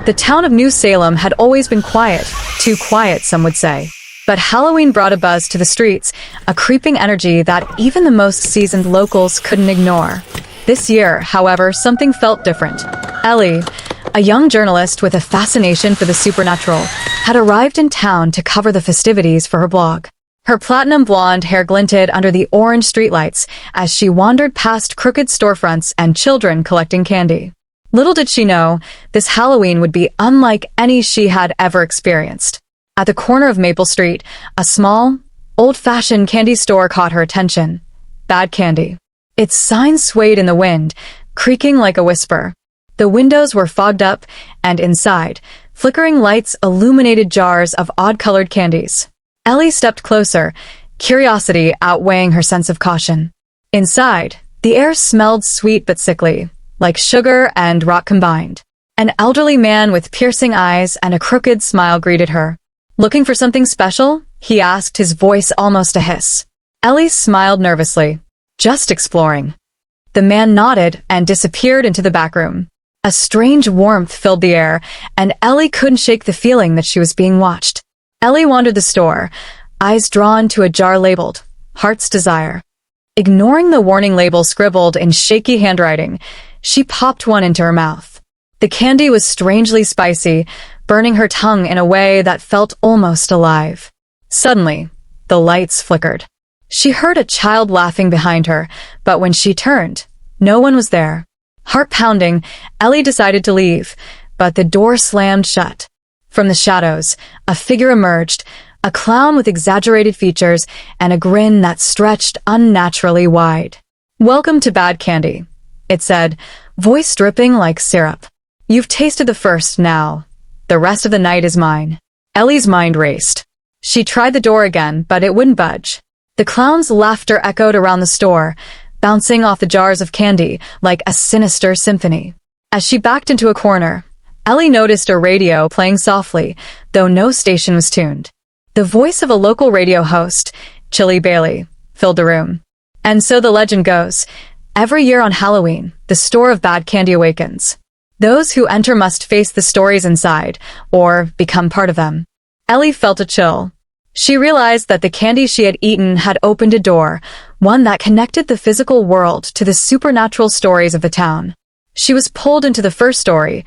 The town of New Salem had always been quiet, too quiet, some would say. But Halloween brought a buzz to the streets, a creeping energy that even the most seasoned locals couldn't ignore. This year, however, something felt different. Ellie, a young journalist with a fascination for the supernatural, had arrived in town to cover the festivities for her blog. Her platinum blonde hair glinted under the orange streetlights as she wandered past crooked storefronts and children collecting candy. Little did she know, this Halloween would be unlike any she had ever experienced. At the corner of Maple Street, a small, old-fashioned candy store caught her attention. Bad Candy. Its sign swayed in the wind, creaking like a whisper. The windows were fogged up, and inside, flickering lights illuminated jars of odd-colored candies. Ellie stepped closer, curiosity outweighing her sense of caution. Inside, the air smelled sweet but sickly, like sugar and rot combined. An elderly man with piercing eyes and a crooked smile greeted her. "Looking for something special?" he asked, his voice almost a hiss. Ellie smiled nervously. "Just exploring." The man nodded and disappeared into the back room. A strange warmth filled the air, and Ellie couldn't shake the feeling that she was being watched. Ellie wandered the store, eyes drawn to a jar labeled, Heart's Desire. Ignoring the warning label scribbled in shaky handwriting, she popped one into her mouth. The candy was strangely spicy, burning her tongue in a way that felt almost alive. Suddenly, the lights flickered. She heard a child laughing behind her, but when she turned, no one was there. Heart pounding, Ellie decided to leave, but the door slammed shut. From the shadows, a figure emerged, a clown with exaggerated features and a grin that stretched unnaturally wide. "Welcome to Bad Candy," it said, voice dripping like syrup. "You've tasted the first now. The rest of the night is mine." Ellie's mind raced. She tried the door again, but it wouldn't budge. The clown's laughter echoed around the store, bouncing off the jars of candy like a sinister symphony. As she backed into a corner, Ellie noticed a radio playing softly, though no station was tuned. The voice of a local radio host, Chili Bailey, filled the room. And so the legend goes, every year on Halloween, the store of Bad Candy awakens. Those who enter must face the stories inside, or become part of them. Ellie felt a chill. She realized that the candy she had eaten had opened a door, one that connected the physical world to the supernatural stories of the town. She was pulled into the first story,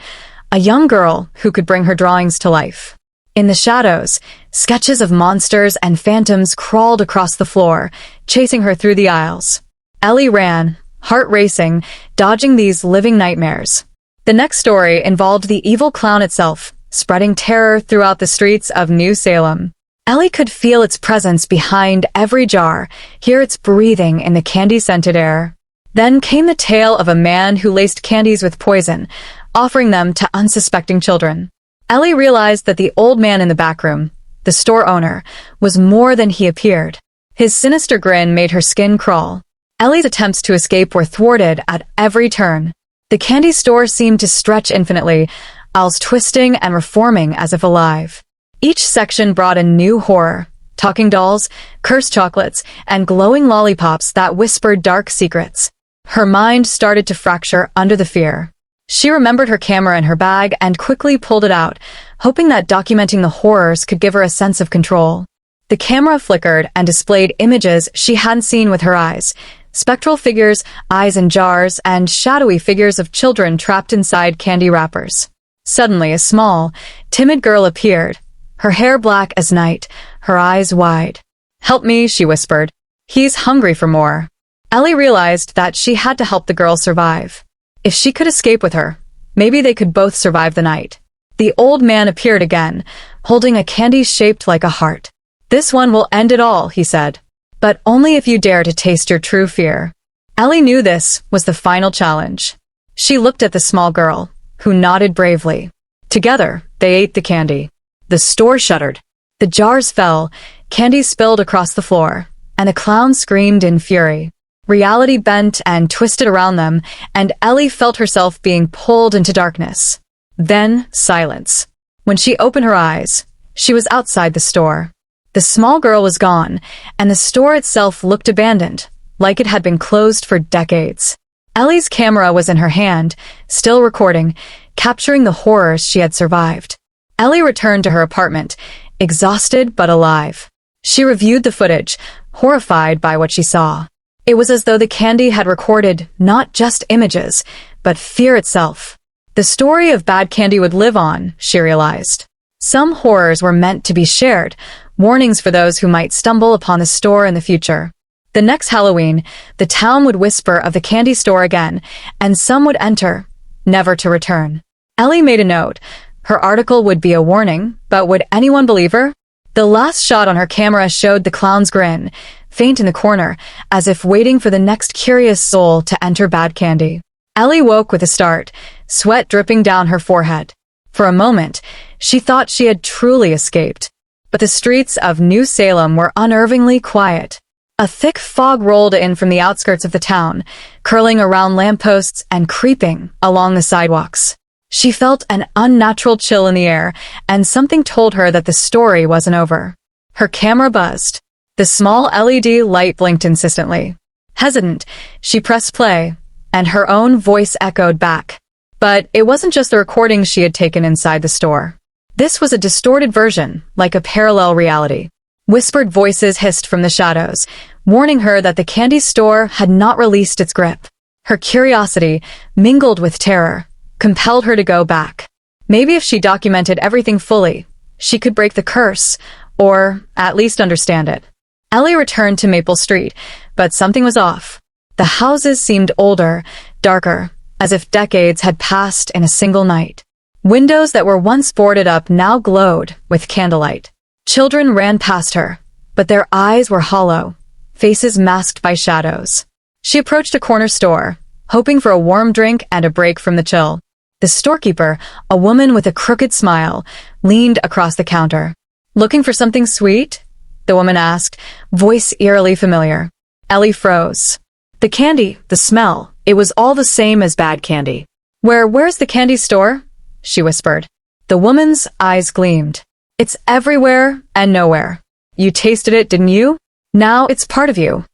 a young girl who could bring her drawings to life. In the shadows, sketches of monsters and phantoms crawled across the floor, chasing her through the aisles. Ellie ran, heart racing, dodging these living nightmares. The next story involved the evil clown itself, spreading terror throughout the streets of New Salem. Ellie could feel its presence behind every jar, hear its breathing in the candy-scented air. Then came the tale of a man who laced candies with poison, offering them to unsuspecting children. Ellie realized that the old man in the back room, the store owner, was more than he appeared. His sinister grin made her skin crawl. Ellie's attempts to escape were thwarted at every turn. The candy store seemed to stretch infinitely, aisles twisting and reforming as if alive. Each section brought a new horror, talking dolls, cursed chocolates, and glowing lollipops that whispered dark secrets. Her mind started to fracture under the fear. She remembered her camera in her bag and quickly pulled it out, hoping that documenting the horrors could give her a sense of control. The camera flickered and displayed images she hadn't seen with her eyes, spectral figures, eyes in jars, and shadowy figures of children trapped inside candy wrappers. Suddenly, a small, timid girl appeared, her hair black as night, her eyes wide. "Help me," she whispered. "He's hungry for more." Ellie realized that she had to help the girl survive. If she could escape with her, maybe they could both survive the night. The old man appeared again, holding a candy shaped like a heart. "This one will end it all," he said. "But only if you dare to taste your true fear." Ellie knew this was the final challenge. She looked at the small girl, who nodded bravely. Together, they ate the candy. The store shuddered. The jars fell, candy spilled across the floor, and the clown screamed in fury. Reality bent and twisted around them, and Ellie felt herself being pulled into darkness. Then, silence. When she opened her eyes, she was outside the store. The small girl was gone, and the store itself looked abandoned, like it had been closed for decades. Ellie's camera was in her hand, still recording, capturing the horrors she had survived. Ellie returned to her apartment, exhausted but alive. She reviewed the footage, horrified by what she saw. It was as though the candy had recorded not just images, but fear itself. The story of bad candy would live on, she realized. Some horrors were meant to be shared, warnings for those who might stumble upon the store in the future. The next Halloween, the town would whisper of the candy store again, and some would enter, never to return. Ellie made a note. Her article would be a warning, but would anyone believe her? The last shot on her camera showed the clown's grin, faint in the corner, as if waiting for the next curious soul to enter bad candy. Ellie woke with a start, sweat dripping down her forehead. For a moment, she thought she had truly escaped. But the streets of New Salem were unnervingly quiet. A thick fog rolled in from the outskirts of the town, curling around lampposts and creeping along the sidewalks. She felt an unnatural chill in the air, and something told her that the story wasn't over. Her camera buzzed. The small LED light blinked insistently. Hesitant, she pressed play, and her own voice echoed back. But it wasn't just the recordings she had taken inside the store. This was a distorted version, like a parallel reality. Whispered voices hissed from the shadows, warning her that the candy store had not released its grip. Her curiosity, mingled with terror, compelled her to go back. Maybe if she documented everything fully, she could break the curse, or at least understand it. Ellie returned to Maple Street, but something was off. The houses seemed older, darker, as if decades had passed in a single night. Windows that were once boarded up now glowed with candlelight. Children ran past her, but their eyes were hollow, faces masked by shadows. She approached a corner store, hoping for a warm drink and a break from the chill. The storekeeper, a woman with a crooked smile, leaned across the counter. "Looking for something sweet?" the woman asked, voice eerily familiar. Ellie froze. The candy, the smell, it was all the same as bad candy. Where's the candy store?" she whispered. The woman's eyes gleamed. "It's everywhere and nowhere. You tasted it, didn't you? Now it's part of you."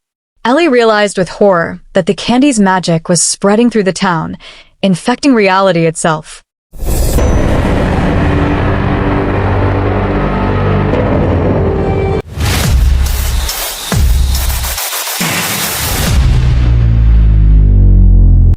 Ellie realized with horror that the candy's magic was spreading through the town, infecting reality itself.